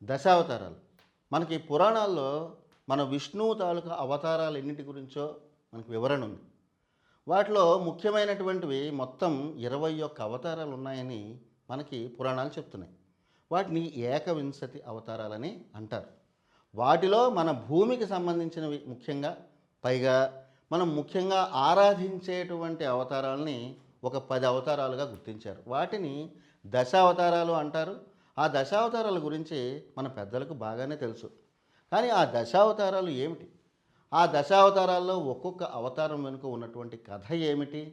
దశావతారాలు. మనకి పురాణాల్లో మన విష్ణువు తాలూకా అవతారాలు ఎన్నిటి గురించో మనకు వివరణ ఉంది. వాటిలో ముఖ్యమైనటువంటివి మొత్తం 21 అవతారాలు ఉన్నాయని మనకి పురాణాలు చెప్తున్నాయి. వాటిని ఏకవింశతి అవతారాలని అంటారు. వాటిలో మన భూమికి సంబంధించినవి ముఖ్యంగా, పైగా మనం ముఖ్యంగా ఆరాధించేటువంటి అవతారాలని ఒక 10 అవతారాలుగా గుర్తించారు. వాటిని దశావతారాలు అంటారు. ఆ దశావతారాల గురించి మన పెద్దలకు బాగానే తెలుసు. కానీ ఆ దశావతారాలు ఏమిటి? ఆ దశావతారాల్లో ఒక్కొక్క అవతారం వెనుక ఉన్నటువంటి కథ ఏమిటి?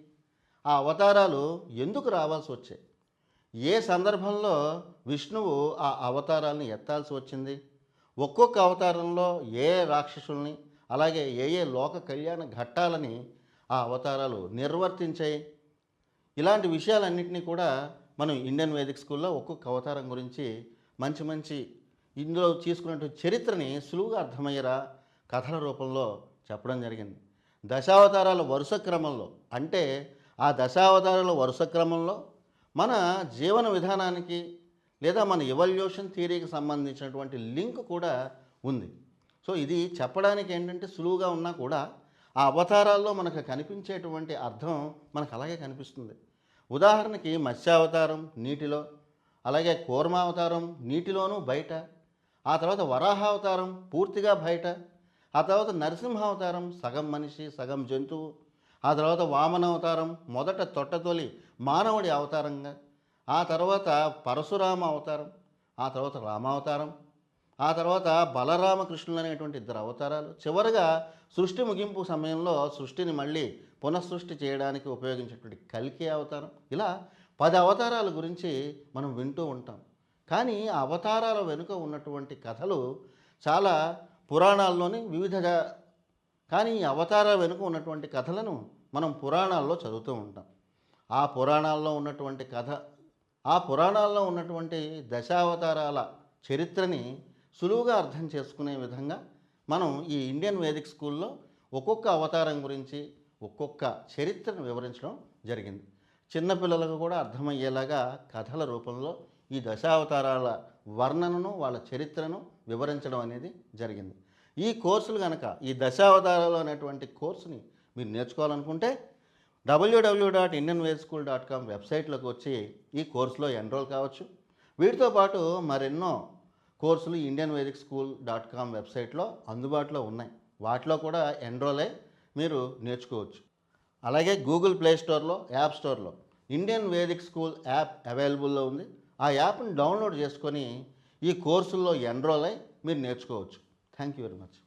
ఆ అవతారాలు ఎందుకు రావాల్సి వచ్చాయి? ఏ సందర్భంలో విష్ణువు ఆ అవతారాలను ఎత్తాల్సి వచ్చింది? ఒక్కొక్క అవతారంలో ఏ రాక్షసుల్ని, అలాగే ఏ లోక కళ్యాణ ఘట్టాలని ఆ అవతారాలు నిర్వర్తించాయి? ఇలాంటి విషయాలన్నింటినీ కూడా మనం ఇండియన్ వేదిక్ స్కూల్లో ఒక్కొక్క అవతారం గురించి మంచి మంచి ఇందులో తీసుకున్నటువంటి చరిత్రని సులువుగా అర్థమయ్యేలా కథల రూపంలో చెప్పడం జరిగింది. దశావతారాల వరుస క్రమంలో, అంటే ఆ దశావతారాల వరుస క్రమంలో మన జీవన విధానానికి లేదా మన ఎవల్యూషన్ థియరీకి సంబంధించినటువంటి లింక్ కూడా ఉంది. సో ఇది చెప్పడానికి ఏంటంటే సులువుగా ఉన్నా కూడా ఆ అవతారాల్లో మనకు కనిపించేటువంటి అర్థం మనకు అలాగే కనిపిస్తుంది. ఉదాహరణకి మత్స్యావతారం నీటిలో, అలాగే కూర్మావతారం నీటిలోనూ బయట, ఆ తర్వాత వరాహావతారం పూర్తిగా బయట, ఆ తర్వాత నరసింహావతారం సగం మనిషి సగం జంతువు, ఆ తర్వాత వామనావతారం మొదట తొట్టతొలి మానవుడి అవతారంగా, ఆ తర్వాత పరశురామ అవతారం, ఆ తర్వాత రామావతారం, ఆ తర్వాత బలరామకృష్ణులు అనేటువంటి 2 అవతారాలు, చివరగా సృష్టి ముగింపు సమయంలో సృష్టిని మళ్ళీ పునఃసృష్టి చేయడానికి ఉపయోగించేటువంటి కల్కి అవతారం. ఇలా 10 అవతారాల గురించి మనం వింటూ ఉంటాం. కానీ ఆ అవతారాల వెనుక ఉన్నటువంటి కథలు చాలా పురాణాల్లోని కానీ ఈ అవతారాల వెనుక ఉన్నటువంటి కథలను మనం పురాణాల్లో చదువుతూ ఉంటాం. ఆ పురాణాల్లో ఉన్నటువంటి దశావతారాల చరిత్రని సులువుగా అర్థం చేసుకునే విధంగా మనం ఈ ఇండియన్ వేదిక్ స్కూల్లో ఒక్కొక్క అవతారం గురించి ఒక్కొక్క చరిత్రను వివరించడం జరిగింది. చిన్నపిల్లలకు కూడా అర్థమయ్యేలాగా కథల రూపంలో ఈ దశావతారాల వర్ణనను, వాళ్ళ చరిత్రను వివరించడం అనేది జరిగింది. ఈ కోర్సులు కనుక, ఈ దశావతారాలు అనేటువంటి కోర్సుని మీరు నేర్చుకోవాలనుకుంటే www.indianvedschool.com వెబ్సైట్లోకి వచ్చి ఈ కోర్సులో ఎన్రోల్ కావచ్చు. వీటితో పాటు మరెన్నో కోర్సులు indianvedschool.com వెబ్సైట్లో అందుబాటులో ఉన్నాయి. వాటిలో కూడా ఎన్రోల్ అయ్యి మీరు నేర్చుకోవచ్చు. అలాగే గూగుల్ ప్లే స్టోర్లో, యాప్ స్టోర్లో ఇండియన్ వేదిక్ స్కూల్ యాప్ అవైలబుల్లో ఉంది. ఆ యాప్ని డౌన్లోడ్ చేసుకొని ఈ కోర్సుల్లో ఎన్రోల్ అయ్యి మీరు నేర్చుకోవచ్చు. Thank you very much.